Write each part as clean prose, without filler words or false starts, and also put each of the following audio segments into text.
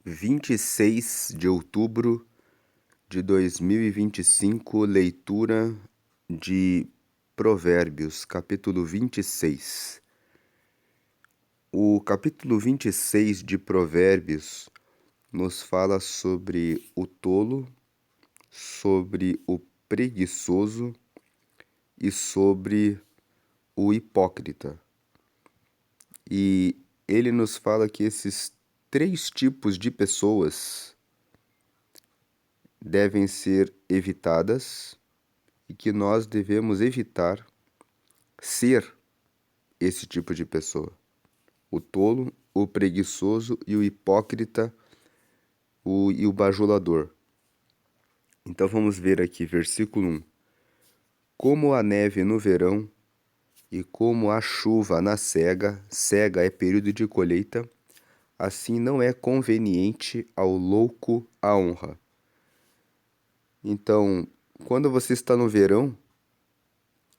26 de outubro de 2025, leitura de Provérbios, capítulo 26. O capítulo 26 de Provérbios nos fala sobre o tolo, sobre o preguiçoso e sobre o hipócrita. E ele nos fala que esses três tipos de pessoas devem ser evitadas e que nós devemos evitar ser esse tipo de pessoa. O tolo, o preguiçoso e o hipócrita e o bajulador. Então vamos ver aqui, versículo 1. Como a neve no verão e como a chuva na cega é período de colheita, assim não é conveniente ao louco a honra. Então, quando você está no verão,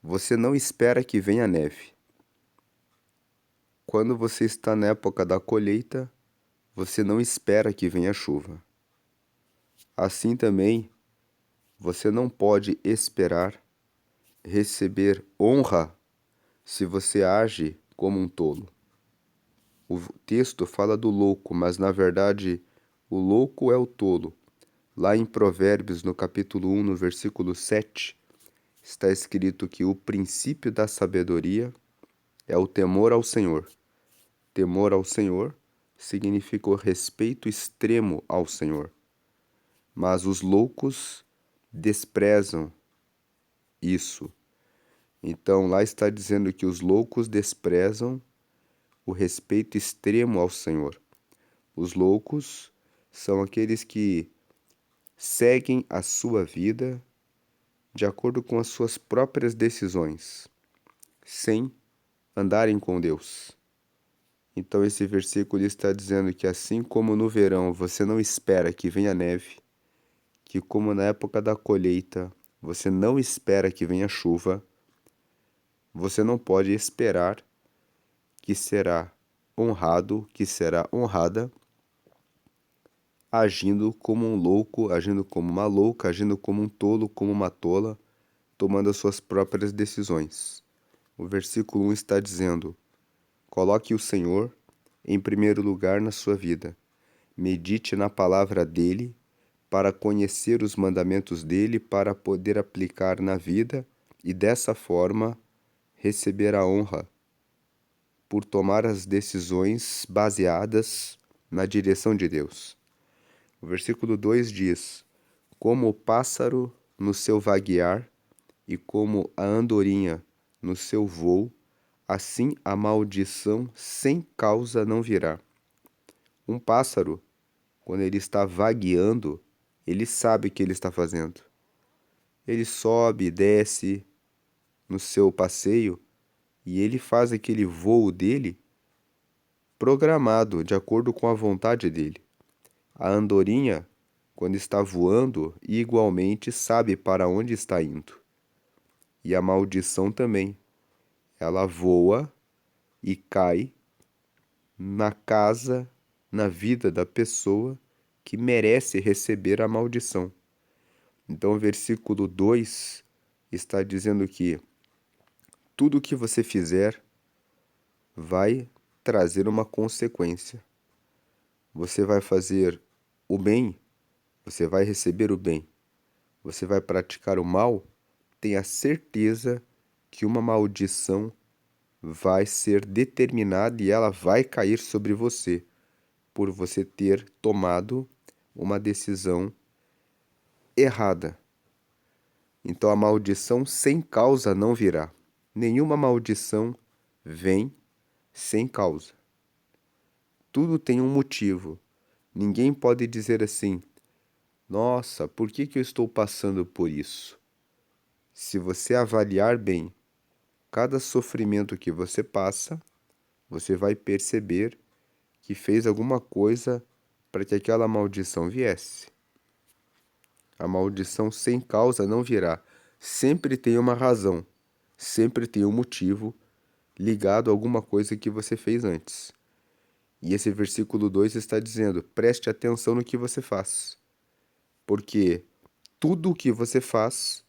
você não espera que venha neve. Quando você está na época da colheita, você não espera que venha chuva. Assim também, você não pode esperar receber honra se você age como um tolo. O texto fala do louco, mas na verdade o louco é o tolo. Lá em Provérbios, no capítulo 1, no versículo 7, está escrito que o princípio da sabedoria é o temor ao Senhor. Temor ao Senhor significa o respeito extremo ao Senhor. Mas os loucos desprezam isso. Então lá está dizendo que os loucos desprezam o respeito extremo ao Senhor. Os loucos são aqueles que seguem a sua vida de acordo com as suas próprias decisões, sem andarem com Deus. Então esse versículo está dizendo que assim como no verão você não espera que venha neve, que como na época da colheita você não espera que venha chuva, você não pode esperar que será honrado, que será honrada, agindo como um louco, agindo como uma louca, agindo como um tolo, como uma tola, tomando as suas próprias decisões. O versículo 1 está dizendo: coloque o Senhor em primeiro lugar na sua vida. Medite na palavra dele para conhecer os mandamentos dele, para poder aplicar na vida e dessa forma receber a honra por tomar as decisões baseadas na direção de Deus. O versículo 2 diz: como o pássaro no seu vaguear e como a andorinha no seu voo, assim a maldição sem causa não virá. Um pássaro, quando ele está vagueando, ele sabe o que ele está fazendo. Ele sobe e desce no seu passeio e ele faz aquele voo dele programado de acordo com a vontade dele. A andorinha, quando está voando, igualmente sabe para onde está indo. E a maldição também. Ela voa e cai na casa, na vida da pessoa que merece receber a maldição. Então, o versículo 2 está dizendo que tudo o que você fizer vai trazer uma consequência. Você vai fazer o bem, você vai receber o bem. Você vai praticar o mal, tenha certeza que uma maldição vai ser determinada e ela vai cair sobre você, por você ter tomado uma decisão errada. Então a maldição sem causa não virá. Nenhuma maldição vem sem causa. Tudo tem um motivo. Ninguém pode dizer assim: nossa, por que eu estou passando por isso? Se você avaliar bem cada sofrimento que você passa, você vai perceber que fez alguma coisa para que aquela maldição viesse. A maldição sem causa não virá. Sempre tem uma razão, sempre tem um motivo ligado a alguma coisa que você fez antes. E esse versículo 2 está dizendo: preste atenção no que você faz, porque tudo o que você faz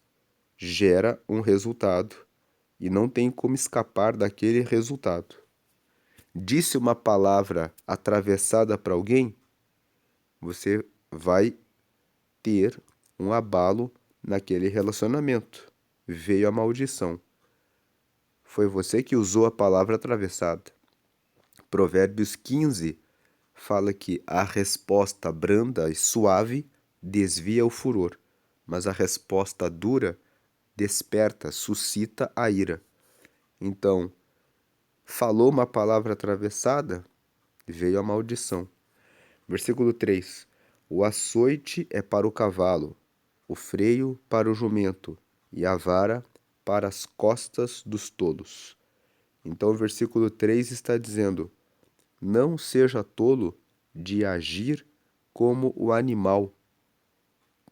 gera um resultado e não tem como escapar daquele resultado. Disse uma palavra atravessada para alguém, você vai ter um abalo naquele relacionamento. Veio a maldição. Foi você que usou a palavra atravessada. Provérbios 15 fala que a resposta branda e suave desvia o furor, mas a resposta dura desperta, suscita a ira. Então, falou uma palavra atravessada, veio a maldição. Versículo 3: o açoite é para o cavalo, o freio para o jumento, e a vara para as costas dos tolos. Então, o versículo 3 está dizendo: não seja tolo de agir como o animal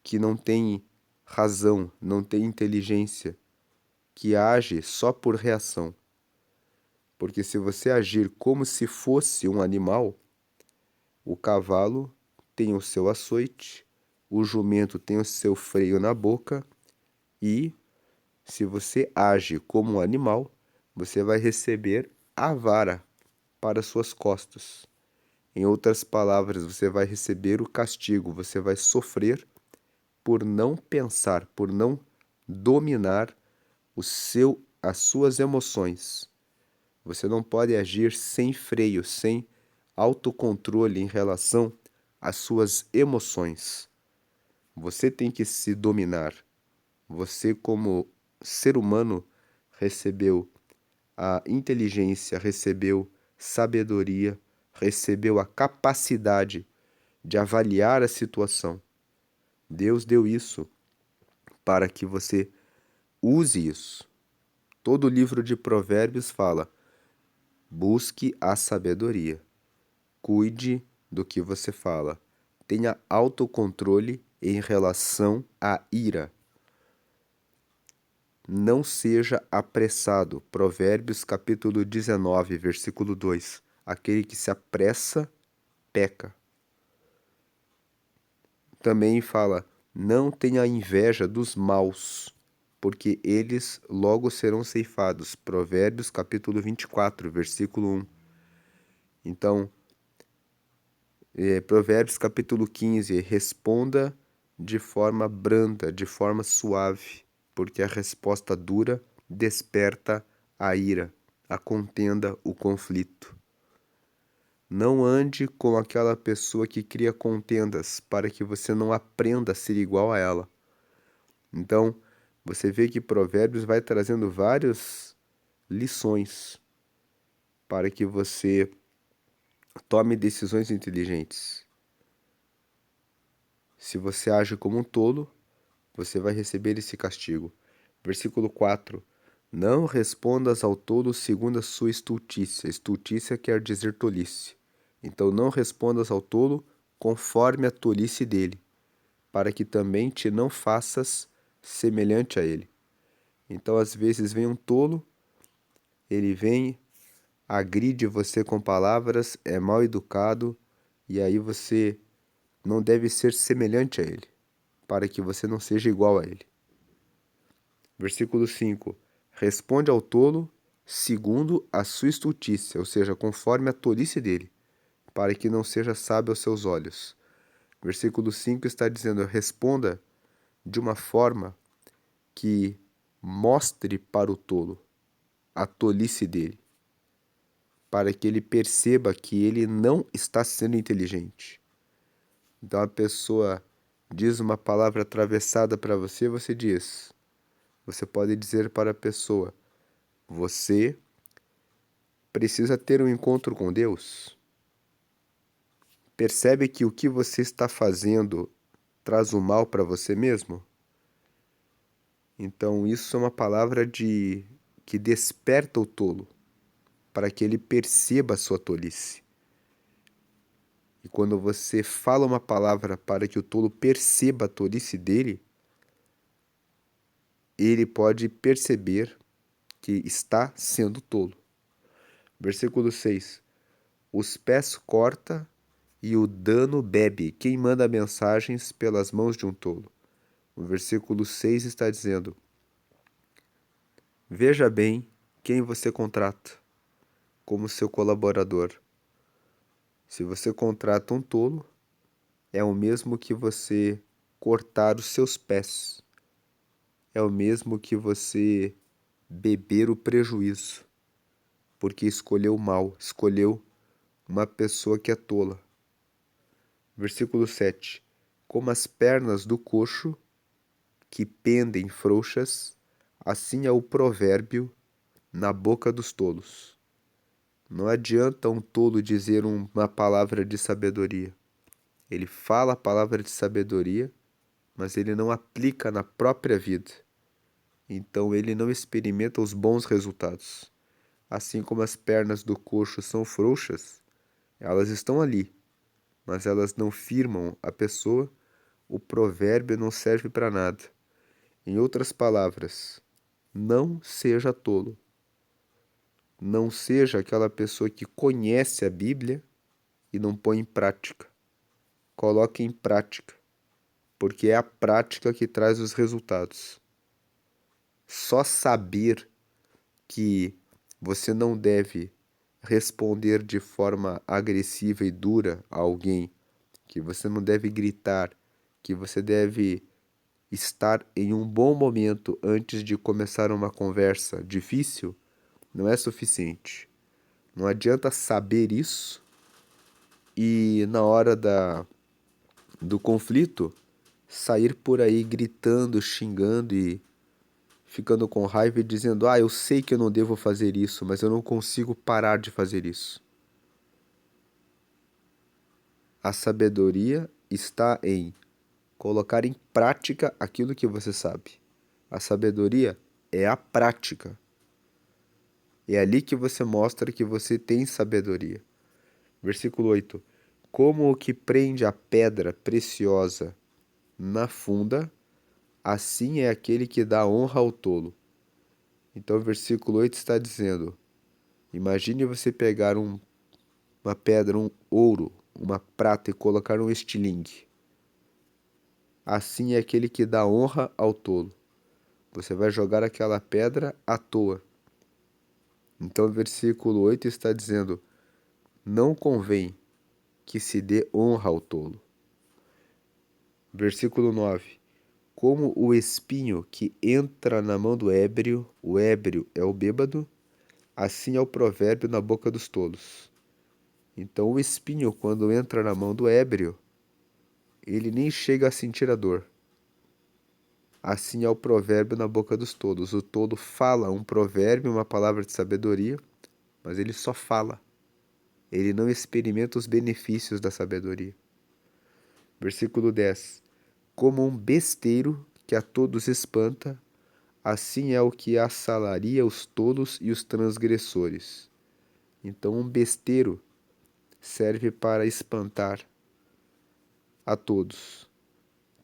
que não tem razão, não tem inteligência, que age só por reação. Porque se você agir como se fosse um animal, o cavalo tem o seu açoite, o jumento tem o seu freio na boca e, se você age como um animal, você vai receber a vara para suas costas. Em outras palavras, você vai receber o castigo, você vai sofrer por não pensar, por não dominar as suas emoções. Você não pode agir sem freio, sem autocontrole em relação às suas emoções. Você tem que se dominar. Você, como ser humano, recebeu a inteligência, recebeu sabedoria, recebeu a capacidade de avaliar a situação. Deus deu isso para que você use isso. Todo o livro de Provérbios fala: busque a sabedoria. Cuide do que você fala. Tenha autocontrole em relação à ira. Não seja apressado. Provérbios capítulo 19, versículo 2. Aquele que se apressa, peca. Também fala: não tenha inveja dos maus, porque eles logo serão ceifados. Provérbios capítulo 24, versículo 1. Então, Provérbios capítulo 15, responda de forma branda, de forma suave, porque a resposta dura desperta a ira, a contenda, o conflito. Não ande com aquela pessoa que cria contendas para que você não aprenda a ser igual a ela. Então, você vê que Provérbios vai trazendo várias lições para que você tome decisões inteligentes. Se você age como um tolo, você vai receber esse castigo. Versículo 4. Não respondas ao tolo segundo a sua estultícia. Estultícia quer dizer tolice. Então não respondas ao tolo conforme a tolice dele, para que também te não faças semelhante a ele. Então às vezes vem um tolo, ele vem, agride você com palavras, é mal educado, e aí você não deve ser semelhante a ele, para que você não seja igual a ele. Versículo 5. Responde ao tolo segundo a sua estultícia, ou seja, conforme a tolice dele, para que não seja sábio aos seus olhos. Versículo 5 está dizendo: responda de uma forma que mostre para o tolo a tolice dele, para que ele perceba que ele não está sendo inteligente. Então a pessoa diz uma palavra atravessada para você, você pode dizer para a pessoa: você precisa ter um encontro com Deus. Percebe que o que você está fazendo traz o mal para você mesmo? Então isso é uma palavra que desperta o tolo, para que ele perceba a sua tolice. E quando você fala uma palavra para que o tolo perceba a tolice dele, ele pode perceber que está sendo tolo. Versículo 6. os pés corta e o dano bebe. Quem manda mensagens pelas mãos de um tolo? O versículo 6 está dizendo: veja bem quem você contrata como seu colaborador. Se você contrata um tolo, é o mesmo que você cortar os seus pés. É o mesmo que você beber o prejuízo, porque escolheu mal, escolheu uma pessoa que é tola. Versículo 7. Como as pernas do coxo que pendem frouxas, assim é o provérbio na boca dos tolos. Não adianta um tolo dizer uma palavra de sabedoria. Ele fala a palavra de sabedoria, mas ele não aplica na própria vida. Então ele não experimenta os bons resultados. Assim como as pernas do coxo são frouxas, elas estão ali, mas elas não firmam a pessoa, o provérbio não serve para nada. Em outras palavras, não seja tolo. Não seja aquela pessoa que conhece a Bíblia e não põe em prática. Coloque em prática, porque é a prática que traz os resultados. Só saber que você não deve responder de forma agressiva e dura a alguém, que você não deve gritar, que você deve estar em um bom momento antes de começar uma conversa difícil, não é suficiente. Não adianta saber isso e na hora do conflito sair por aí gritando, xingando e ficando com raiva e dizendo: "Ah, eu sei que eu não devo fazer isso, mas eu não consigo parar de fazer isso". A sabedoria está em colocar em prática aquilo que você sabe. A sabedoria é a prática. É ali que você mostra que você tem sabedoria. Versículo 8. Como o que prende a pedra preciosa na funda, assim é aquele que dá honra ao tolo. Então, o versículo 8 está dizendo: imagine você pegar uma pedra, um ouro, uma prata e colocar um estilingue. Assim é aquele que dá honra ao tolo. Você vai jogar aquela pedra à toa. Então, o versículo 8 está dizendo: não convém que se dê honra ao tolo. Versículo 9. Como o espinho que entra na mão do ébrio, o ébrio é o bêbado, assim é o provérbio na boca dos tolos. Então, o espinho, quando entra na mão do ébrio, ele nem chega a sentir a dor. Assim é o provérbio na boca dos tolos. O tolo fala um provérbio, uma palavra de sabedoria, mas ele só fala. Ele não experimenta os benefícios da sabedoria. Versículo 10. Como um besteiro que a todos espanta, assim é o que assalaria os tolos e os transgressores. Então, um besteiro serve para espantar a todos.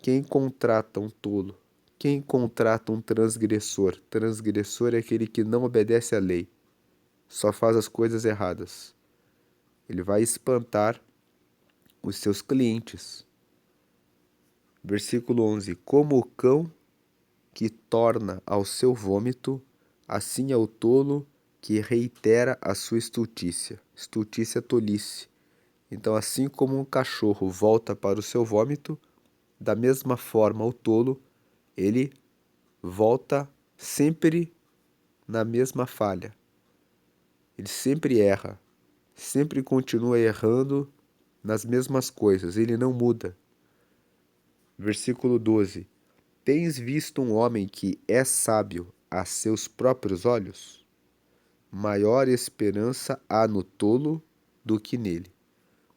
Quem contrata um tolo? Quem contrata um transgressor? Transgressor é aquele que não obedece à lei, só faz as coisas erradas. Ele vai espantar os seus clientes. Versículo 11. Como o cão que torna ao seu vômito, assim é o tolo que reitera a sua estultícia. Estultícia é tolice. Então, assim como um cachorro volta para o seu vômito, da mesma forma o tolo, ele volta sempre na mesma falha. Ele sempre erra, sempre continua errando nas mesmas coisas, ele não muda. Versículo 12. Tens visto um homem que é sábio a seus próprios olhos? Maior esperança há no tolo do que nele.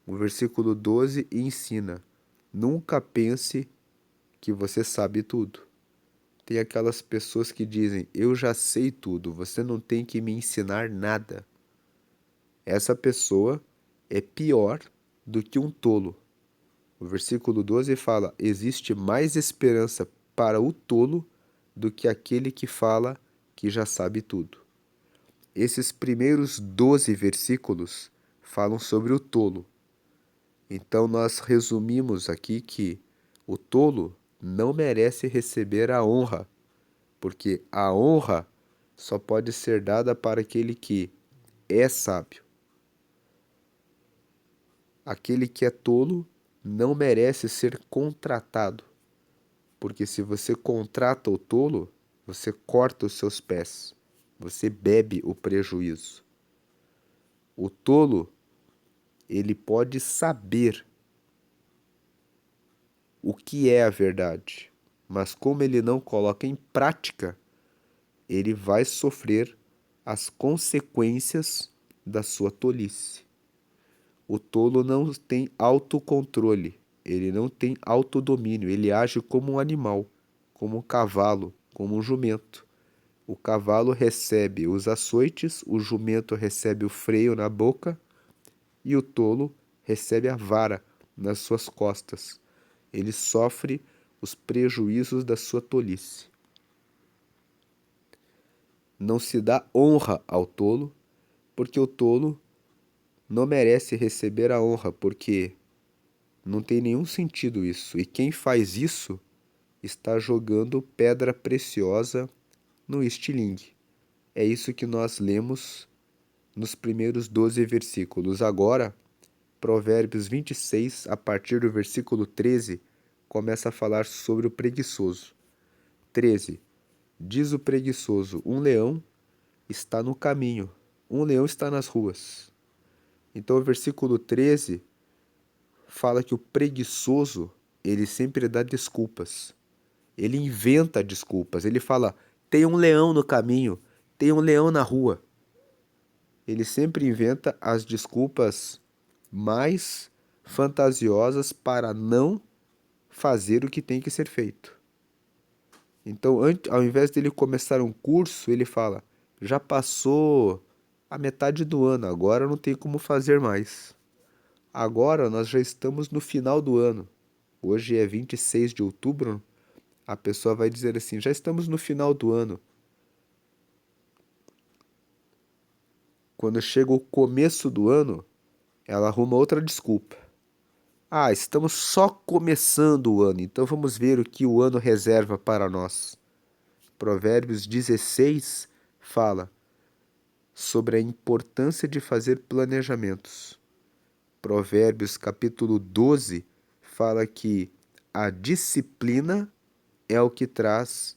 O versículo 12 ensina: nunca pense que você sabe tudo. Tem aquelas pessoas que dizem: eu já sei tudo, você não tem que me ensinar nada. Essa pessoa é pior do que um tolo. O versículo 12 fala: existe mais esperança para o tolo do que aquele que fala que já sabe tudo. Esses primeiros 12 versículos falam sobre o tolo. Então nós resumimos aqui que o tolo não merece receber a honra, porque a honra só pode ser dada para aquele que é sábio. Aquele que é tolo não merece ser contratado, porque se você contrata o tolo, você corta os seus pés, você bebe o prejuízo. O tolo, ele pode saber o que é a verdade, mas como ele não coloca em prática, ele vai sofrer as consequências da sua tolice. O tolo não tem autocontrole, ele não tem autodomínio, ele age como um animal, como um cavalo, como um jumento. O cavalo recebe os açoites, o jumento recebe o freio na boca e o tolo recebe a vara nas suas costas. Ele sofre os prejuízos da sua tolice. Não se dá honra ao tolo, porque o tolo não merece receber a honra, porque não tem nenhum sentido isso. E quem faz isso está jogando pedra preciosa no estilingue. É isso que nós lemos nos primeiros 12 versículos. Agora, Provérbios 26, a partir do versículo 13, começa a falar sobre o preguiçoso. 13. Diz o preguiçoso: um leão está no caminho, um leão está nas ruas. Então, o versículo 13 fala que o preguiçoso, ele sempre dá desculpas. Ele inventa desculpas. Ele fala: tem um leão no caminho, tem um leão na rua. Ele sempre inventa as desculpas mais fantasiosas para não fazer o que tem que ser feito. Então, ao invés dele começar um curso, ele fala: já passou a metade do ano, agora não tem como fazer mais. Agora nós já estamos no final do ano. Hoje é 26 de outubro. A pessoa vai dizer assim: já estamos no final do ano. Quando chega o começo do ano, ela arruma outra desculpa. Ah, estamos só começando o ano, então vamos ver o que o ano reserva para nós. Provérbios 16 fala sobre a importância de fazer planejamentos. Provérbios capítulo 12 fala que a disciplina é o que traz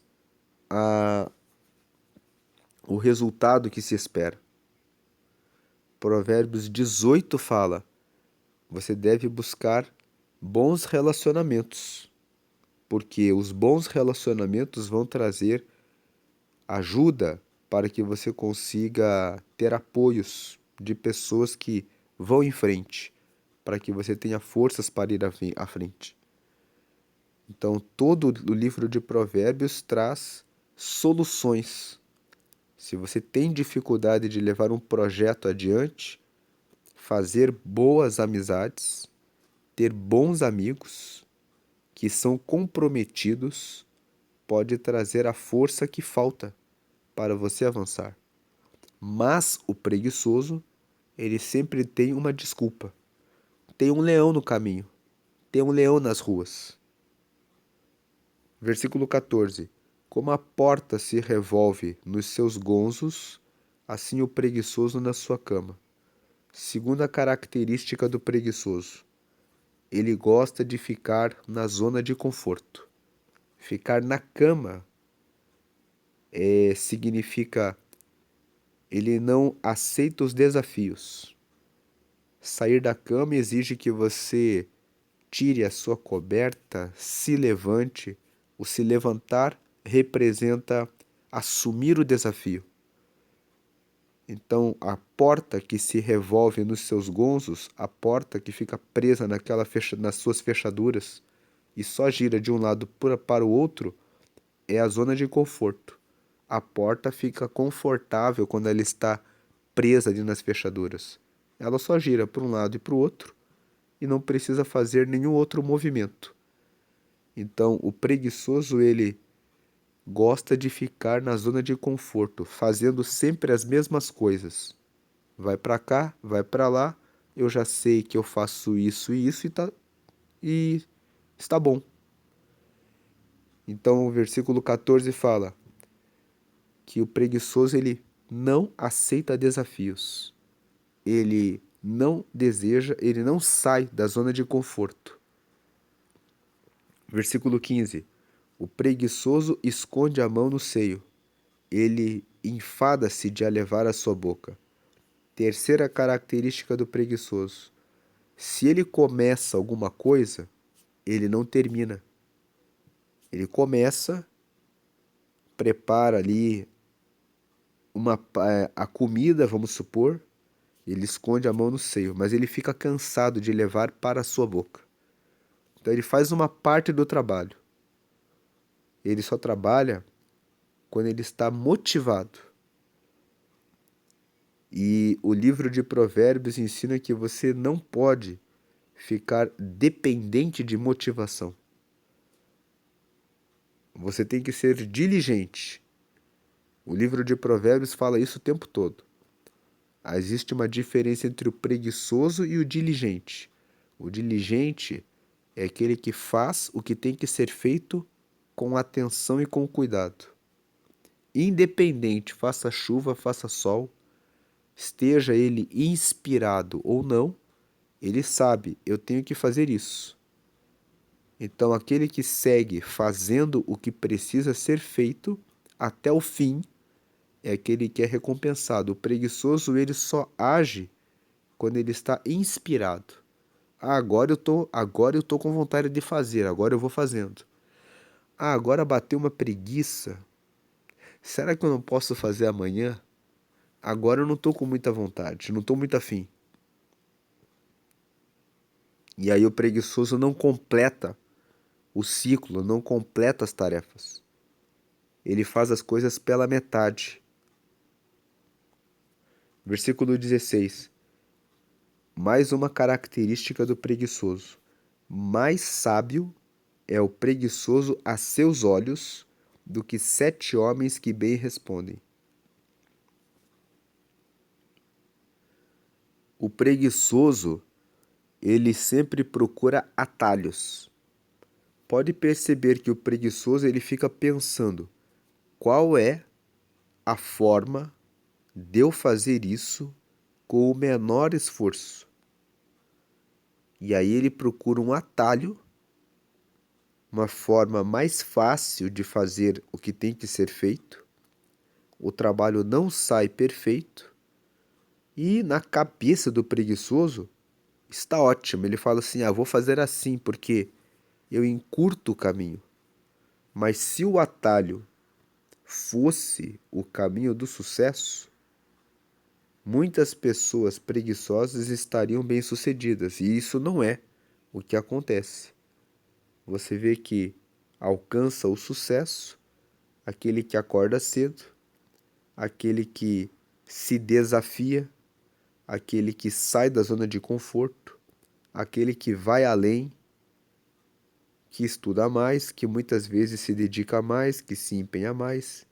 o resultado que se espera. Provérbios 18 fala: você deve buscar bons relacionamentos, porque os bons relacionamentos vão trazer ajuda para que você consiga ter apoios de pessoas que vão em frente, para que você tenha forças para ir à frente. Então, todo o livro de Provérbios traz soluções. Se você tem dificuldade de levar um projeto adiante, fazer boas amizades, ter bons amigos que são comprometidos, pode trazer a força que falta para você avançar. Mas o preguiçoso, ele sempre tem uma desculpa. Tem um leão no caminho, tem um leão nas ruas. Versículo 14. Como a porta se revolve nos seus gonzos, assim o preguiçoso na sua cama. Segunda característica do preguiçoso: ele gosta de ficar na zona de conforto. Ficar na cama significa ele não aceita os desafios. Sair da cama exige que você tire a sua coberta, se levante. O se levantar representa assumir o desafio. Então, a porta que se revolve nos seus gonzos, a porta que fica presa nas suas fechaduras e só gira de um lado para o outro, é a zona de conforto. A porta fica confortável quando ela está presa ali nas fechaduras. Ela só gira para um lado e para o outro e não precisa fazer nenhum outro movimento. Então, o preguiçoso, ele gosta de ficar na zona de conforto, fazendo sempre as mesmas coisas. Vai para cá, vai para lá, eu já sei que eu faço isso e isso e está bom. Então o versículo 14 fala que o preguiçoso ele não aceita desafios. Ele não deseja, ele não sai da zona de conforto. Versículo 15. O preguiçoso esconde a mão no seio. Ele enfada-se de a levar à sua boca. Terceira característica do preguiçoso. Se ele começa alguma coisa, ele não termina. Ele começa, prepara ali a comida, vamos supor, ele esconde a mão no seio, mas ele fica cansado de levar para a sua boca. Então ele faz uma parte do trabalho. Ele só trabalha quando ele está motivado. E o livro de Provérbios ensina que você não pode ficar dependente de motivação. Você tem que ser diligente. O livro de Provérbios fala isso o tempo todo. Existe uma diferença entre o preguiçoso e o diligente. O diligente é aquele que faz o que tem que ser feito com atenção e com cuidado. Independente, faça chuva, faça sol, esteja ele inspirado ou não, ele sabe, eu tenho que fazer isso. Então, aquele que segue fazendo o que precisa ser feito até o fim é aquele que é recompensado. O preguiçoso, ele só age quando ele está inspirado. Agora eu tô com vontade de fazer, agora eu vou fazendo. Agora bateu uma preguiça. Será que eu não posso fazer amanhã? Agora eu não tô com muita vontade, não tô muito afim. E aí o preguiçoso não completa o ciclo, não completa as tarefas. Ele faz as coisas pela metade. Versículo 16. Mais uma característica do preguiçoso. Mais sábio é o preguiçoso a seus olhos do que 7 homens que bem respondem. O preguiçoso, ele sempre procura atalhos. Pode perceber que o preguiçoso ele fica pensando qual é a forma de eu fazer isso com o menor esforço. E aí ele procura um atalho, uma forma mais fácil de fazer o que tem que ser feito. O trabalho não sai perfeito. E na cabeça do preguiçoso está ótimo. Ele fala assim: vou fazer assim porque eu encurto o caminho. Mas se o atalho fosse o caminho do sucesso, muitas pessoas preguiçosas estariam bem-sucedidas, e isso não é o que acontece. Você vê que alcança o sucesso aquele que acorda cedo, aquele que se desafia, aquele que sai da zona de conforto, aquele que vai além, que estuda mais, que muitas vezes se dedica mais, que se empenha mais,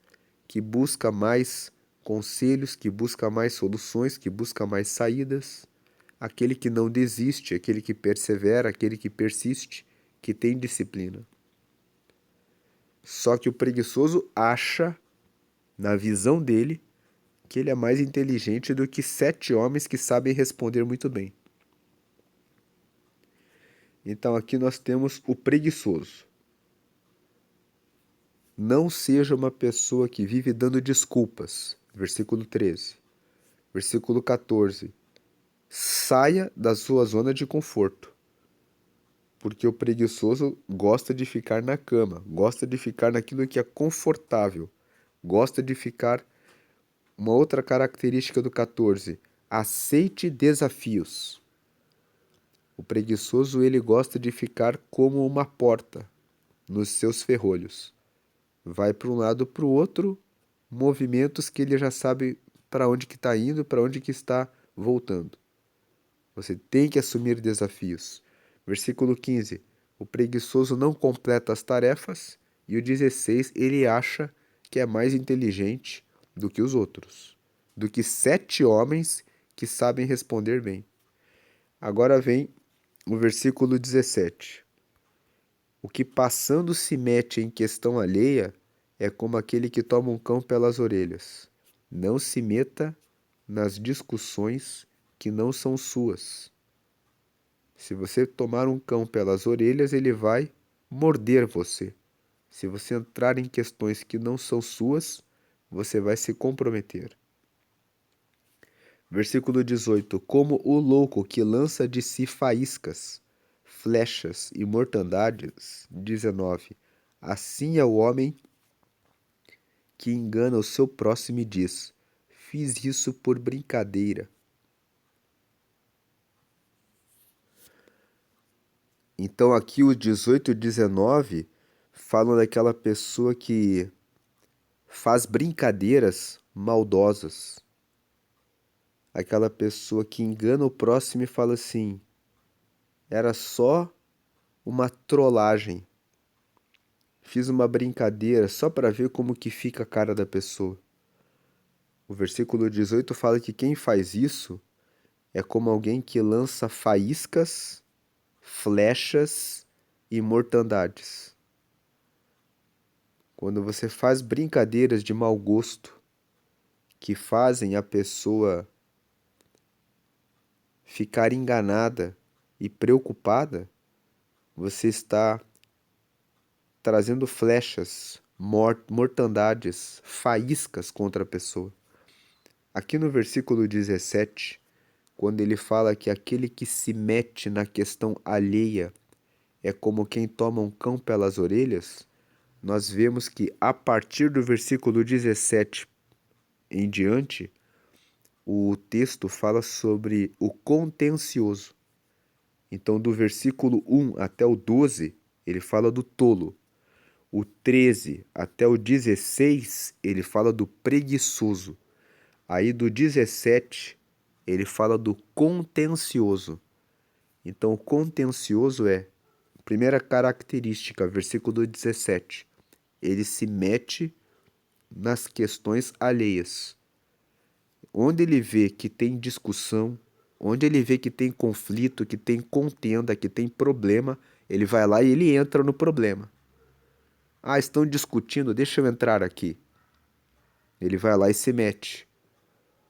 que busca mais conselhos, que busca mais soluções, que busca mais saídas, aquele que não desiste, aquele que persevera, aquele que persiste, que tem disciplina. Só que o preguiçoso acha, na visão dele, que ele é mais inteligente do que 7 homens que sabem responder muito bem. Então aqui nós temos o preguiçoso. Não seja uma pessoa que vive dando desculpas. Versículo 13. Versículo 14. Saia da sua zona de conforto. Porque o preguiçoso gosta de ficar na cama, gosta de ficar naquilo que é confortável, gosta de ficar. Uma outra característica do 14. Aceite desafios. O preguiçoso ele gosta de ficar como uma porta nos seus ferrolhos. Vai para um lado para o outro, movimentos que ele já sabe para onde que está indo, para onde que está voltando. Você tem que assumir desafios. Versículo 15. O preguiçoso não completa as tarefas. E o 16, ele acha que é mais inteligente do que os outros, do que 7 homens que sabem responder bem. Agora vem o versículo 17. O que passando se mete em questão alheia é como aquele que toma um cão pelas orelhas. Não se meta nas discussões que não são suas. Se você tomar um cão pelas orelhas, ele vai morder você. Se você entrar em questões que não são suas, você vai se comprometer. Versículo 18: Como o louco que lança de si faíscas, flechas e mortandades. 19: Assim é o homem que engana o seu próximo e diz: Fiz isso por brincadeira. Então aqui os 18 e 19 falam daquela pessoa que faz brincadeiras maldosas. Aquela pessoa que engana o próximo e fala assim: era só uma trollagem. Fiz uma brincadeira só para ver como que fica a cara da pessoa. O versículo 18 fala que quem faz isso é como alguém que lança faíscas, flechas e mortandades. Quando você faz brincadeiras de mau gosto que fazem a pessoa ficar enganada e preocupada, você está trazendo flechas, mortandades, faíscas contra a pessoa. Aqui no versículo 17, quando ele fala que aquele que se mete na questão alheia é como quem toma um cão pelas orelhas, nós vemos que a partir do versículo 17 em diante, o texto fala sobre o contencioso. Então, do versículo 1 até o 12, ele fala do tolo. O 13 até o 16, ele fala do preguiçoso. Aí do 17, ele fala do contencioso. Então, o contencioso é, primeira característica, versículo 17. Ele se mete nas questões alheias. Onde ele vê que tem discussão, onde ele vê que tem conflito, que tem contenda, que tem problema, ele vai lá e ele entra no problema. Ah, estão discutindo, deixa eu entrar aqui. Ele vai lá e se mete.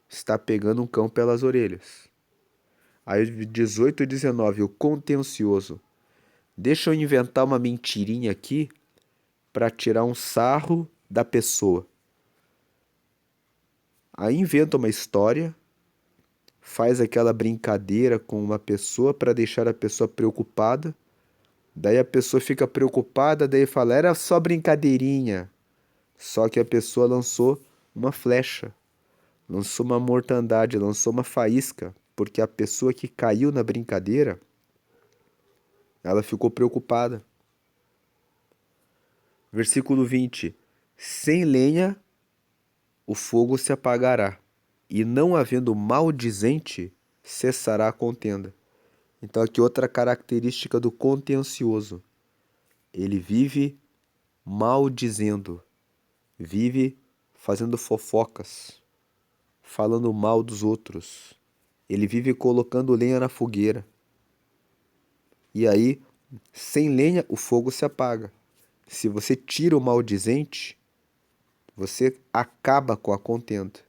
Está pegando um cão pelas orelhas. Aí 18 e 19, o contencioso. Deixa eu inventar uma mentirinha aqui para tirar um sarro da pessoa. Aí inventa uma história, faz aquela brincadeira com uma pessoa para deixar a pessoa preocupada. Daí a pessoa fica preocupada, daí fala, era só brincadeirinha. Só que a pessoa lançou uma flecha, lançou uma mortandade, lançou uma faísca, porque a pessoa que caiu na brincadeira, ela ficou preocupada. Versículo 20: Sem lenha o fogo se apagará, e não havendo maldizente, cessará a contenda. Então aqui outra característica do contencioso. Ele vive maldizendo, vive fazendo fofocas, falando mal dos outros. Ele vive colocando lenha na fogueira. E aí, sem lenha, o fogo se apaga. Se você tira o maldizente, você acaba com a contenda.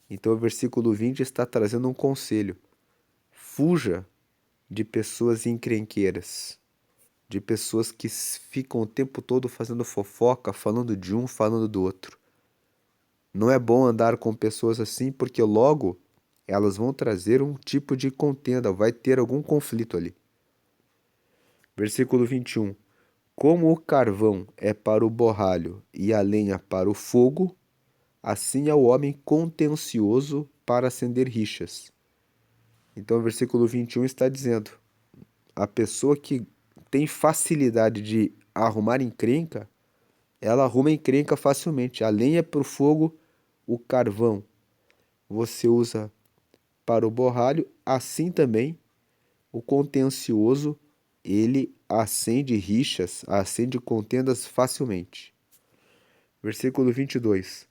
Então o versículo 20 está trazendo um conselho. Fuja de pessoas encrenqueiras, de pessoas que ficam o tempo todo fazendo fofoca, falando de um, falando do outro. Não é bom andar com pessoas assim, porque logo elas vão trazer um tipo de contenda, vai ter algum conflito ali. Versículo 21. Como o carvão é para o borralho e a lenha para o fogo, assim é o homem contencioso para acender rixas. Então, o versículo 21 está dizendo: a pessoa que tem facilidade de arrumar encrenca, ela arruma encrenca facilmente. A lenha é para o fogo, o carvão você usa para o borralho, assim também o contencioso, ele acende rixas, acende contendas facilmente. Versículo 22.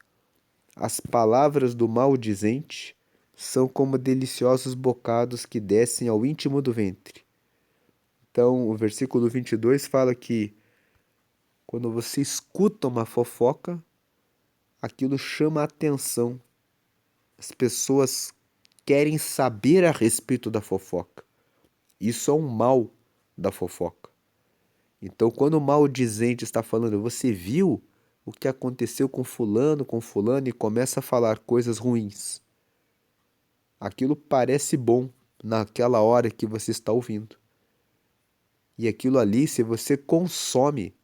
As palavras do maldizente são como deliciosos bocados que descem ao íntimo do ventre. Então, o versículo 22 fala que quando você escuta uma fofoca, aquilo chama a atenção. As pessoas querem saber a respeito da fofoca. Isso é um mal da fofoca. Então, quando o maldizente está falando, você viu o que aconteceu com fulano e começa a falar coisas ruins. Aquilo parece bom naquela hora que você está ouvindo. E aquilo ali, se você consome,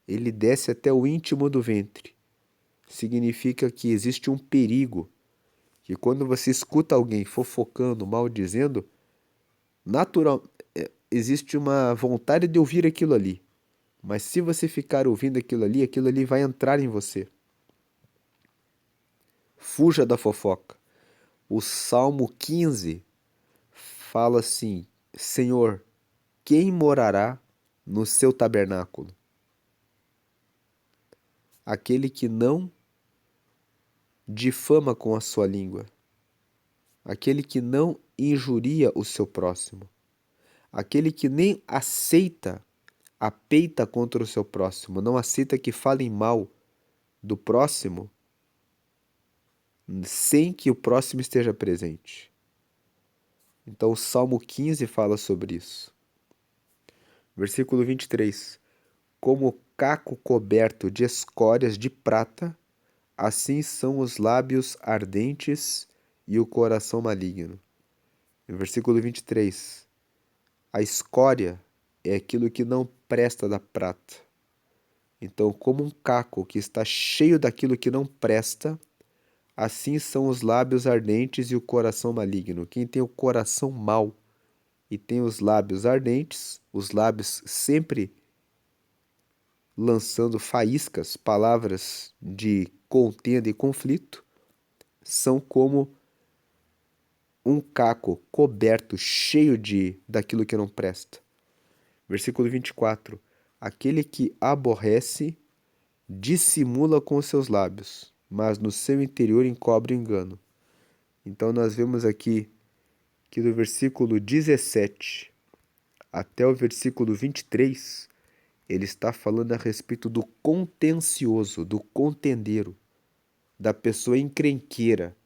ele desce até o íntimo do ventre. Significa que existe um perigo, que quando você escuta alguém fofocando, maldizendo, natural, existe uma vontade de ouvir aquilo ali. Mas se você ficar ouvindo aquilo ali vai entrar em você. Fuja da fofoca. O Salmo 15 fala assim: Senhor, quem morará no seu tabernáculo? Aquele que não difama com a sua língua, aquele que não injuria o seu próximo, aquele que nem aceita a peita contra o seu próximo, não aceita que falem mal do próximo sem que o próximo esteja presente. Então o Salmo 15 fala sobre isso. Versículo 23. Como caco coberto de escórias de prata, assim são os lábios ardentes e o coração maligno. No versículo 23. A escória é aquilo que não presta da prata. Então, como um caco que está cheio daquilo que não presta, assim são os lábios ardentes e o coração maligno. Quem tem o coração mau e tem os lábios ardentes, os lábios sempre lançando faíscas, palavras de contenda e conflito, são como um caco coberto, cheio daquilo que não presta. Versículo 24. Aquele que aborrece dissimula com os seus lábios, mas no seu interior encobre engano. Então nós vemos aqui que do versículo 17 até o versículo 23, ele está falando a respeito do contencioso, do contendeiro, da pessoa encrenqueira,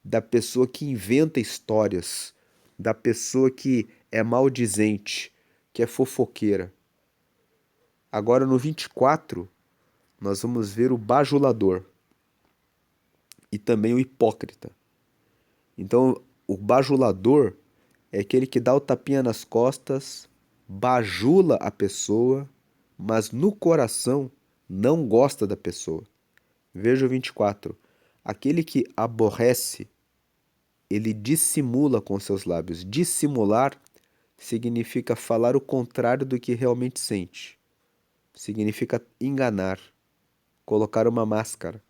da pessoa que inventa histórias, da pessoa que é maldizente, que é fofoqueira. Agora no 24, nós vamos ver o bajulador e também o hipócrita. Então, o bajulador é aquele que dá o tapinha nas costas, bajula a pessoa, mas no coração não gosta da pessoa. Veja o 24. Aquele que aborrece, ele dissimula com seus lábios. Dissimular significa falar o contrário do que realmente sente. Significa enganar, colocar uma máscara.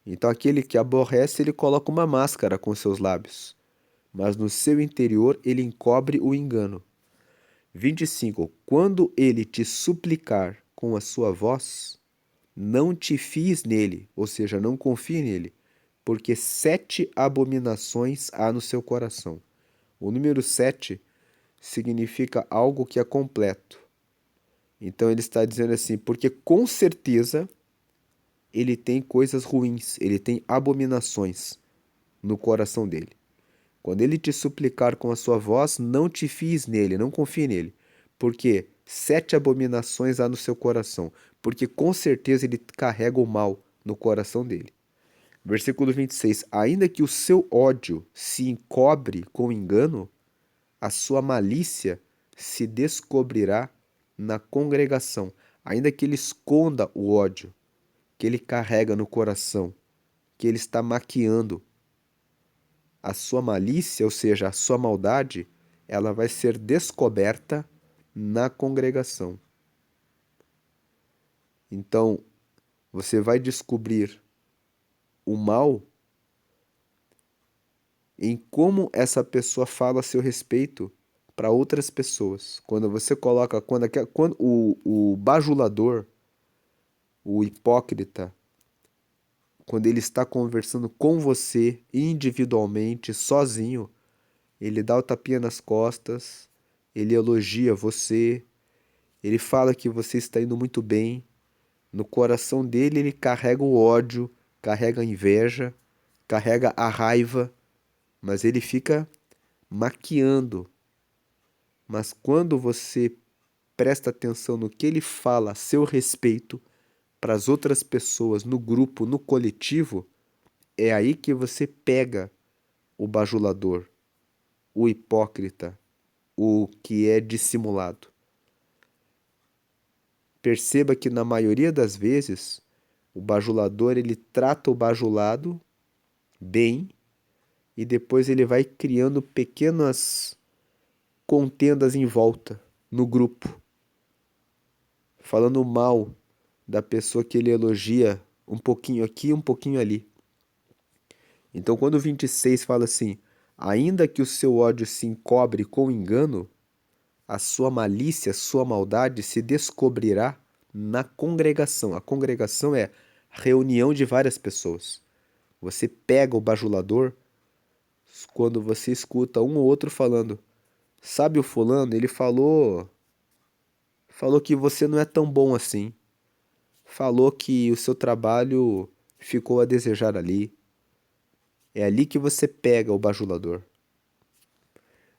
Então, aquele que aborrece, ele coloca uma máscara com seus lábios, mas no seu interior ele encobre o engano. 25. Quando ele te suplicar com a sua voz, não te fies nele, ou seja, não confie nele, porque 7 abominações há no seu coração. O número 7 significa algo que é completo. Então ele está dizendo assim, porque com certeza ele tem coisas ruins, ele tem abominações no coração dele. Quando ele te suplicar com a sua voz, não te fies nele, não confie nele, porque 7 abominações há no seu coração, porque com certeza ele carrega o mal no coração dele. Versículo 26. Ainda que o seu ódio se encobre com engano, a sua malícia se descobrirá na congregação. Ainda que ele esconda o ódio que ele carrega no coração, que ele está maquiando, a sua malícia, ou seja, a sua maldade, ela vai ser descoberta na congregação. Então, você vai descobrir o mal em como essa pessoa fala a seu respeito para outras pessoas. Quando você coloca, quando o bajulador, o hipócrita, quando ele está conversando com você individualmente, sozinho, ele dá o tapinha nas costas, ele elogia você, ele fala que você está indo muito bem. No coração dele, ele carrega o ódio, carrega a inveja, carrega a raiva, mas ele fica maquiando. Mas quando você presta atenção no que ele fala a seu respeito para as outras pessoas, no grupo, no coletivo, é aí que você pega o bajulador, o hipócrita, o que é dissimulado. Perceba que na maioria das vezes, o bajulador ele trata o bajulado bem e depois ele vai criando pequenas contendas em volta, no grupo, falando mal da pessoa que ele elogia um pouquinho aqui, um pouquinho ali. Então, quando o 26 fala assim: ainda que o seu ódio se encobre com engano, a sua malícia, a sua maldade se descobrirá na congregação. A congregação é reunião de várias pessoas. Você pega o bajulador quando você escuta um ou outro falando: sabe o fulano? Ele falou que você não é tão bom assim. Falou que o seu trabalho ficou a desejar ali. É ali que você pega o bajulador.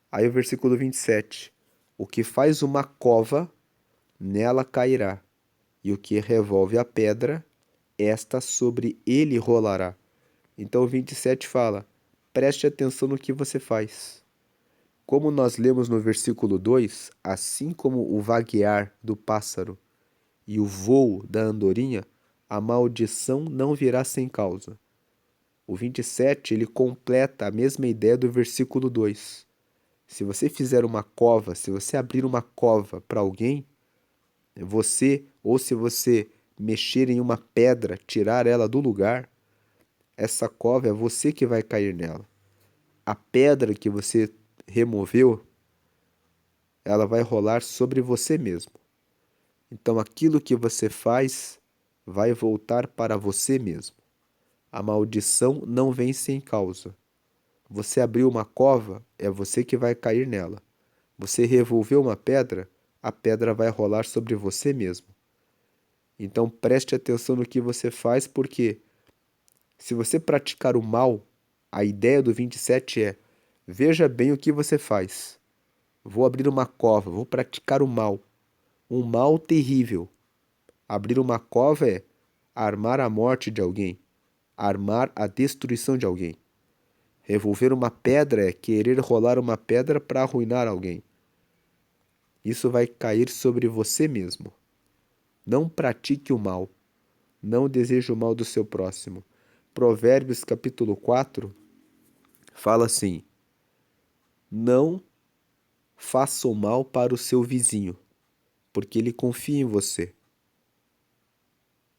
Aí o versículo 27. O que faz uma cova, nela cairá, e o que revolve a pedra, esta sobre ele rolará. Então o 27 fala: preste atenção no que você faz. Como nós lemos no versículo 2, assim como o vaguear do pássaro e o voo da andorinha, a maldição não virá sem causa. O 27 ele completa a mesma ideia do versículo 2. Se você fizer uma cova, se você abrir uma cova para alguém, ou se você mexer em uma pedra, tirar ela do lugar, essa cova é você que vai cair nela. A pedra que você removeu, ela vai rolar sobre você mesmo. Então aquilo que você faz vai voltar para você mesmo. A maldição não vem sem causa. Você abriu uma cova, é você que vai cair nela. Você revolveu uma pedra, a pedra vai rolar sobre você mesmo. Então preste atenção no que você faz, porque se você praticar o mal, a ideia do 27 é: veja bem o que você faz. Vou abrir uma cova, vou praticar o mal. Um mal terrível. Abrir uma cova é armar a morte de alguém, armar a destruição de alguém. Revolver uma pedra é querer rolar uma pedra para arruinar alguém. Isso vai cair sobre você mesmo. Não pratique o mal. Não deseje o mal do seu próximo. Provérbios capítulo 4 fala assim: não faça o mal para o seu vizinho, porque ele confia em você.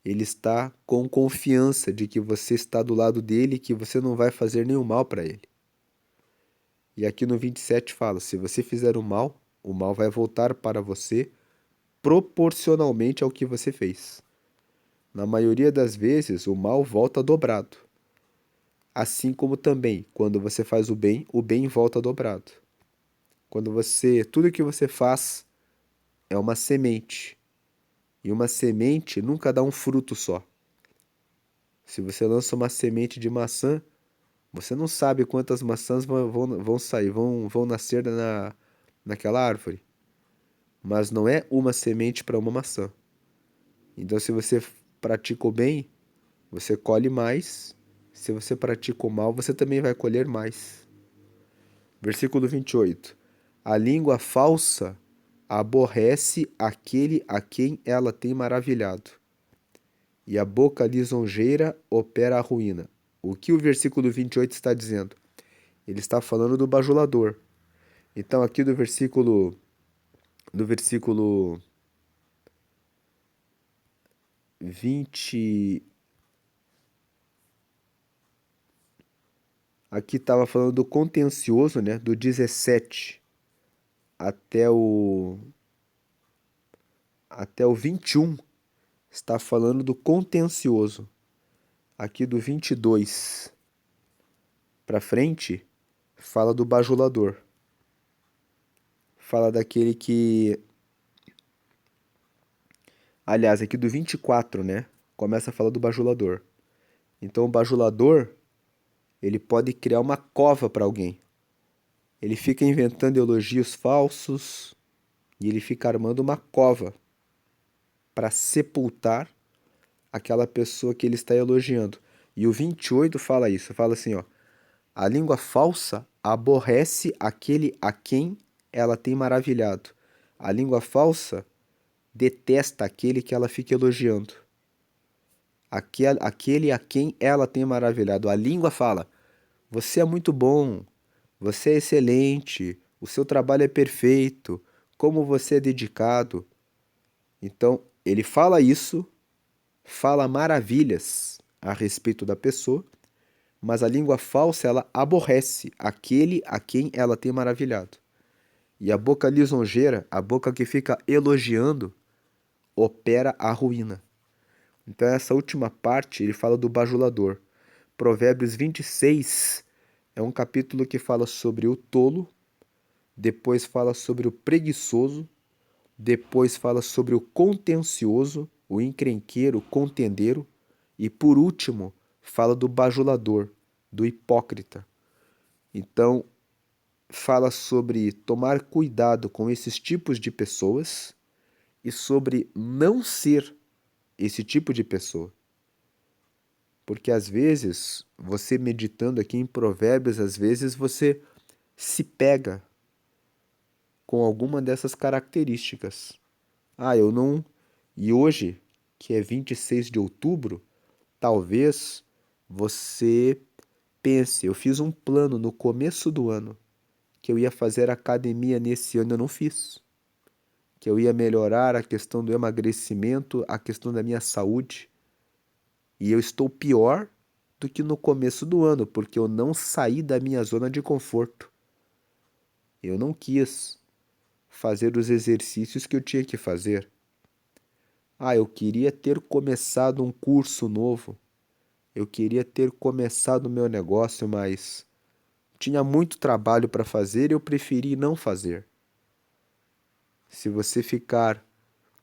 Ele está com confiança de que você está do lado dele e que você não vai fazer nenhum mal para ele. E aqui no 27 fala: se você fizer o mal vai voltar para você proporcionalmente ao que você fez. Na maioria das vezes, o mal volta dobrado. Assim como também, quando você faz o bem volta dobrado. Tudo que você faz é uma semente. E uma semente nunca dá um fruto só. Se você lança uma semente de maçã, você não sabe quantas maçãs vão sair, vão nascer naquela árvore. Mas não é uma semente para uma maçã. Então, se você pratica o bem, você colhe mais. Se você pratica o mal, você também vai colher mais. Versículo 28. A língua falsa aborrece aquele a quem ela tem maravilhado, e a boca lisonjeira opera a ruína. O que o versículo 28 está dizendo? Ele está falando do bajulador. Então, aqui do versículo 20. Aqui estava falando do contencioso, né? Do 17 até o 21. Está falando do contencioso. Aqui do 22 para frente, fala do bajulador. Fala daquele que... Aliás, aqui do 24, né? Começa a falar do bajulador. Então, o bajulador, ele pode criar uma cova para alguém. Ele fica inventando elogios falsos e ele fica armando uma cova para sepultar aquela pessoa que ele está elogiando. E o 28 fala isso, fala assim, ó: a língua falsa aborrece aquele a quem ela tem maravilhado. A língua falsa detesta aquele que ela fica elogiando. Aquele a quem ela tem maravilhado. A língua fala: você é muito bom, você é excelente, o seu trabalho é perfeito, como você é dedicado. Então, ele fala isso, fala maravilhas a respeito da pessoa, mas a língua falsa, ela aborrece aquele a quem ela tem maravilhado. E a boca lisonjeira, a boca que fica elogiando, opera a ruína. Então, essa última parte, ele fala do bajulador. Provérbios 26 é um capítulo que fala sobre o tolo, depois fala sobre o preguiçoso, depois fala sobre o contencioso, o encrenqueiro, o contendeiro, e por último, fala do bajulador, do hipócrita. Então, fala sobre tomar cuidado com esses tipos de pessoas e sobre não ser esse tipo de pessoa. Porque às vezes, você meditando aqui em Provérbios, às vezes você se pega com alguma dessas características. Ah, eu não. E hoje, que é 26 de outubro, talvez você pense: eu fiz um plano no começo do ano que eu ia fazer academia nesse ano, eu não fiz. Que eu ia melhorar a questão do emagrecimento, a questão da minha saúde. E eu estou pior do que no começo do ano, porque eu não saí da minha zona de conforto. Eu não quis fazer os exercícios que eu tinha que fazer. Ah, eu queria ter começado um curso novo. Eu queria ter começado o meu negócio, mas tinha muito trabalho para fazer e eu preferi não fazer. Se você ficar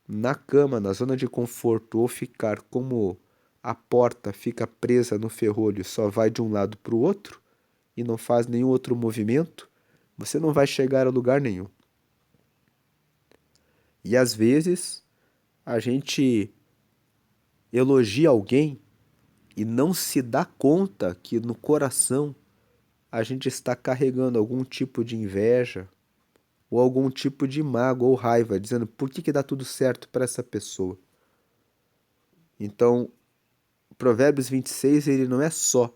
na cama, na zona de conforto, ou ficar como a porta fica presa no ferrolho, só vai de um lado para o outro e não faz nenhum outro movimento, você não vai chegar a lugar nenhum. E às vezes a gente elogia alguém e não se dá conta que no coração a gente está carregando algum tipo de inveja ou algum tipo de mágoa ou raiva, dizendo por que dá tudo certo para essa pessoa. Então, Provérbios 26, ele não é só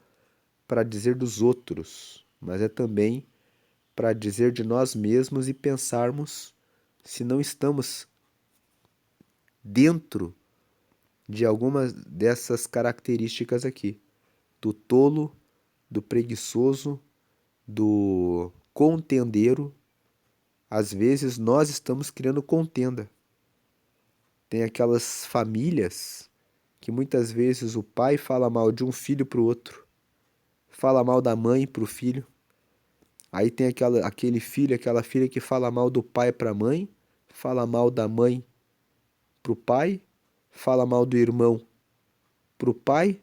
para dizer dos outros, mas é também para dizer de nós mesmos e pensarmos se não estamos dentro de algumas dessas características aqui, do tolo, do preguiçoso, do contendeiro. Às vezes nós estamos criando contenda. Tem aquelas famílias que muitas vezes o pai fala mal de um filho para o outro, fala mal da mãe para o filho. Aí tem aquele filho, aquela filha que fala mal do pai para a mãe, fala mal da mãe para o pai, fala mal do irmão para o pai,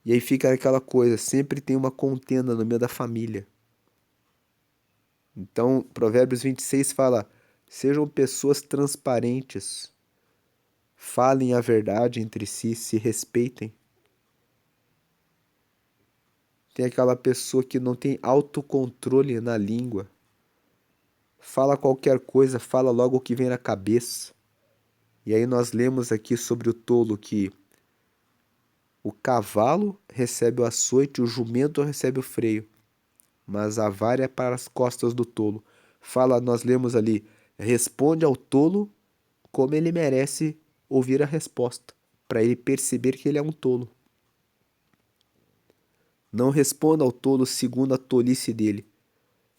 e aí fica aquela coisa, sempre tem uma contenda no meio da família. Então, Provérbios 26 fala: sejam pessoas transparentes, falem a verdade entre si, se respeitem. Tem aquela pessoa que não tem autocontrole na língua. Fala qualquer coisa, fala logo o que vem na cabeça. E aí nós lemos aqui sobre o tolo que o cavalo recebe o açoite, o jumento recebe o freio, mas a vara é para as costas do tolo. Nós lemos ali: responde ao tolo como ele merece ouvir a resposta, para ele perceber que ele é um tolo. Não responda ao tolo segundo a tolice dele,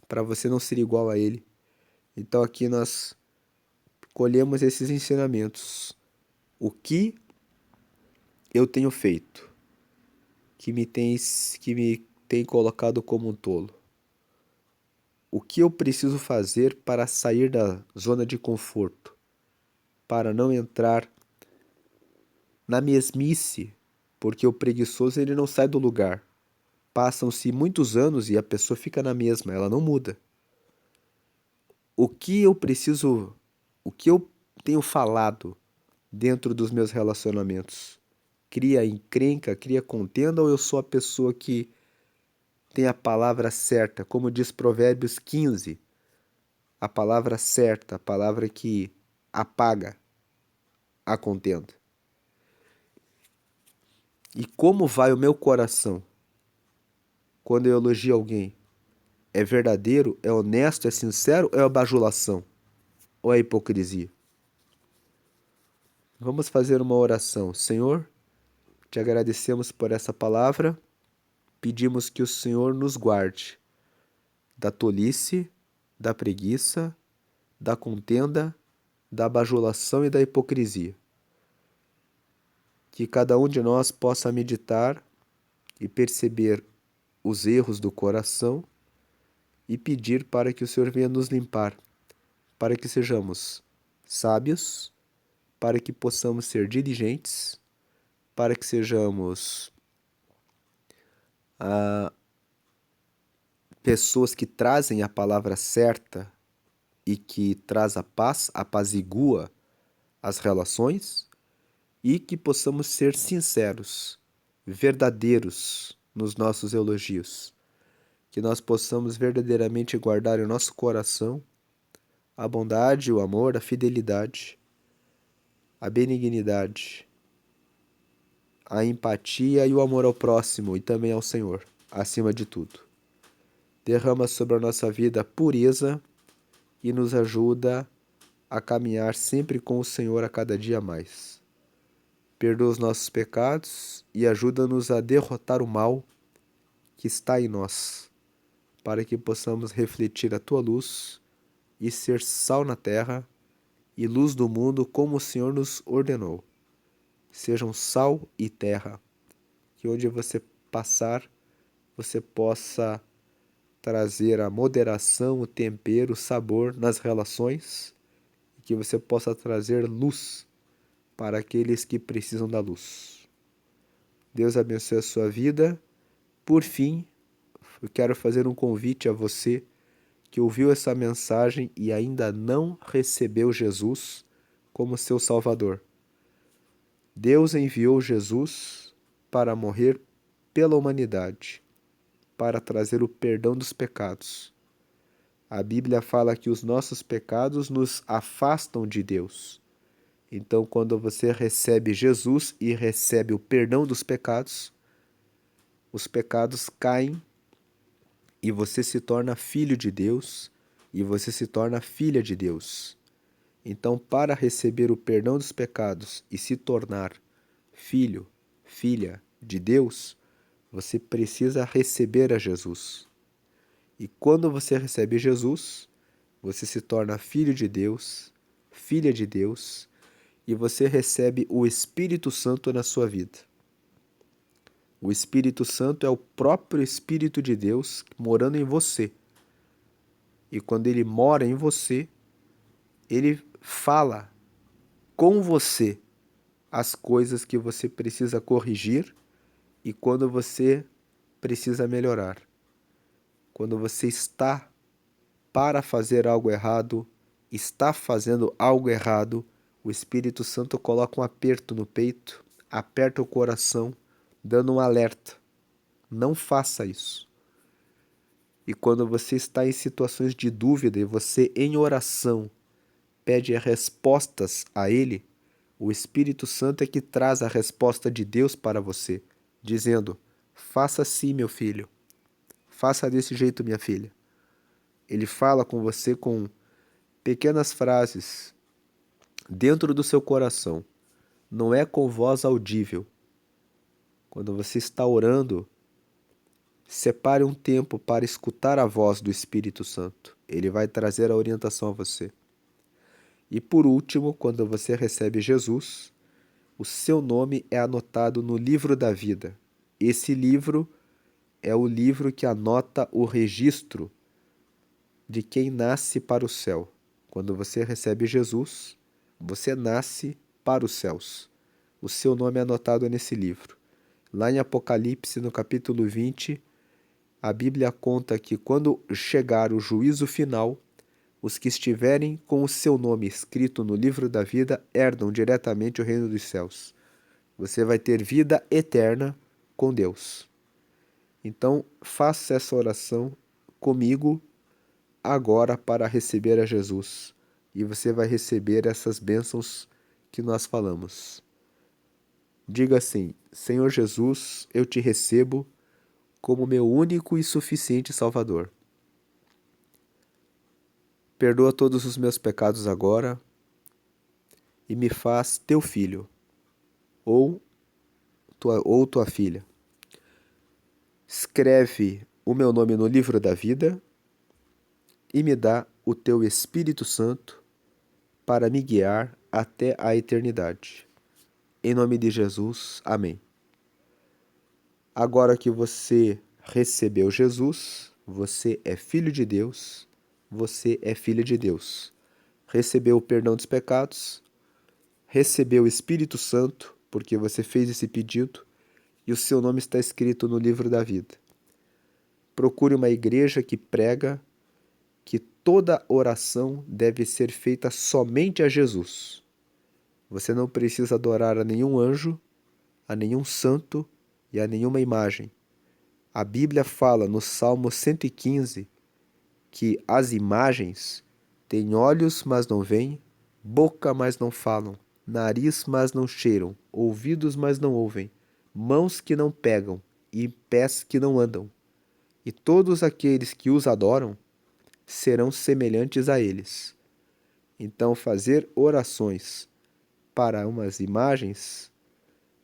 para você não ser igual a ele. Então aqui nós colhemos esses ensinamentos. O que eu tenho feito? que me tem colocado como um tolo? O que eu preciso fazer para sair da zona de conforto? Para não entrar na mesmice, porque o preguiçoso ele não sai do lugar. Passam-se muitos anos e a pessoa fica na mesma, ela não muda. O que eu preciso, o que eu tenho falado dentro dos meus relacionamentos? Cria encrenca, cria contenda ou eu sou a pessoa que tem a palavra certa, como diz Provérbios 15, a palavra certa, a palavra que apaga a contenda? E como vai o meu coração quando eu elogio alguém? É verdadeiro? É honesto? É sincero? Ou é bajulação? Ou é hipocrisia? Vamos fazer uma oração. Senhor, te agradecemos por essa palavra. Pedimos que o Senhor nos guarde da tolice, da preguiça, da contenda, da bajulação e da hipocrisia. Que cada um de nós possa meditar e perceber os erros do coração e pedir para que o Senhor venha nos limpar, para que sejamos sábios, para que possamos ser diligentes, para que sejamos pessoas que trazem a palavra certa e que traz a paz, apazigua as relações, e que possamos ser sinceros, verdadeiros nos nossos elogios, que nós possamos verdadeiramente guardar em nosso coração a bondade, o amor, a fidelidade, a benignidade, a empatia e o amor ao próximo e também ao Senhor, acima de tudo. Derrama sobre a nossa vida a pureza e nos ajuda a caminhar sempre com o Senhor a cada dia mais. Perdoa os nossos pecados e ajuda-nos a derrotar o mal que está em nós, para que possamos refletir a tua luz e ser sal na terra e luz do mundo como o Senhor nos ordenou. Sejam sal e terra, que onde você passar, você possa trazer a moderação, o tempero, o sabor nas relações, e que você possa trazer luz para aqueles que precisam da luz. Deus abençoe a sua vida. Por fim, eu quero fazer um convite a você que ouviu essa mensagem e ainda não recebeu Jesus como seu Salvador. Deus enviou Jesus para morrer pela humanidade, para trazer o perdão dos pecados. A Bíblia fala que os nossos pecados nos afastam de Deus. Então, quando você recebe Jesus e recebe o perdão dos pecados, os pecados caem e você se torna filho de Deus e você se torna filha de Deus. Então, para receber o perdão dos pecados e se tornar filho, filha de Deus, você precisa receber a Jesus. E quando você recebe Jesus, você se torna filho de Deus, filha de Deus, e você recebe o Espírito Santo na sua vida. O Espírito Santo é o próprio Espírito de Deus morando em você. E quando ele mora em você, ele fala com você as coisas que você precisa corrigir e quando você precisa melhorar. Quando você está para fazer algo errado, está fazendo algo errado, o Espírito Santo coloca um aperto no peito, aperta o coração, dando um alerta. Não faça isso. E quando você está em situações de dúvida e você, em oração, pede respostas a Ele, o Espírito Santo é que traz a resposta de Deus para você, dizendo: faça assim, meu filho. Faça desse jeito, minha filha. Ele fala com você com pequenas frases dentro do seu coração. Não é com voz audível. Quando você está orando, separe um tempo para escutar a voz do Espírito Santo. Ele vai trazer a orientação a você. E por último, quando você recebe Jesus, o seu nome é anotado no livro da vida esse livro é o livro que anota o registro de quem nasce para o céu. Quando você recebe Jesus, você nasce para os céus. O seu nome é anotado nesse livro. Lá em Apocalipse, no capítulo 20, a Bíblia conta que quando chegar o juízo final, os que estiverem com o seu nome escrito no livro da vida herdam diretamente o reino dos céus. Você vai ter vida eterna com Deus. Então, faça essa oração comigo agora para receber a Jesus. E você vai receber essas bênçãos que nós falamos. Diga assim: Senhor Jesus, eu te recebo como meu único e suficiente Salvador. Perdoa todos os meus pecados agora e me faz teu filho ou tua filha. Escreve o meu nome no livro da vida e me dá o teu Espírito Santo para me guiar até a eternidade. Em nome de Jesus, amém. Agora que você recebeu Jesus, você é filho de Deus, você é filha de Deus. Recebeu o perdão dos pecados, recebeu o Espírito Santo, porque você fez esse pedido, e o seu nome está escrito no livro da vida. Procure uma igreja que prega que toda oração deve ser feita somente a Jesus. Você não precisa adorar a nenhum anjo, a nenhum santo e a nenhuma imagem. A Bíblia fala no Salmo 115 que as imagens têm olhos, mas não veem, boca, mas não falam, nariz, mas não cheiram, ouvidos, mas não ouvem, mãos que não pegam e pés que não andam. E todos aqueles que os adoram serão semelhantes a eles. Então, fazer orações para umas imagens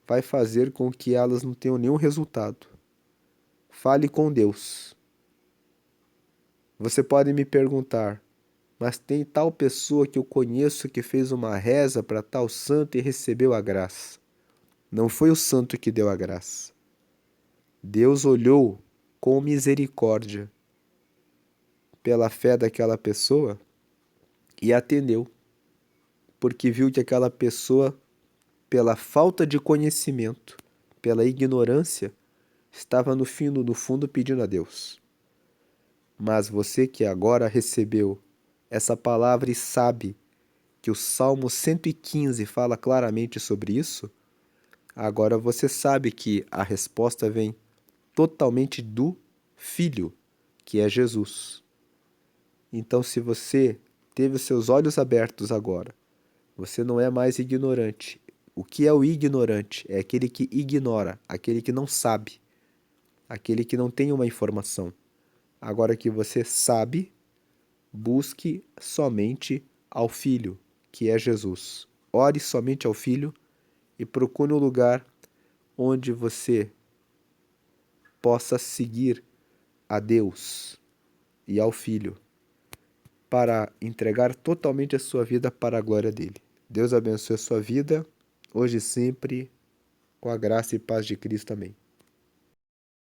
vai fazer com que elas não tenham nenhum resultado. Fale com Deus. Você pode me perguntar, mas tem tal pessoa que eu conheço que fez uma reza para tal santo e recebeu a graça. Não foi o santo que deu a graça. Deus olhou com misericórdia pela fé daquela pessoa e atendeu, porque viu que aquela pessoa, pela falta de conhecimento, pela ignorância, estava no fundo pedindo a Deus. Mas você que agora recebeu essa palavra e sabe que o Salmo 115 fala claramente sobre isso, agora você sabe que a resposta vem totalmente do Filho, que é Jesus. Então, se você teve os seus olhos abertos agora, você não é mais ignorante. O que é o ignorante? É aquele que ignora, aquele que não sabe, aquele que não tem uma informação. Agora que você sabe, busque somente ao Filho, que é Jesus. Ore somente ao Filho e procure um lugar onde você possa seguir a Deus e ao Filho para entregar totalmente a sua vida para a glória dele. Deus abençoe a sua vida, hoje e sempre, com a graça e paz de Cristo. Amém.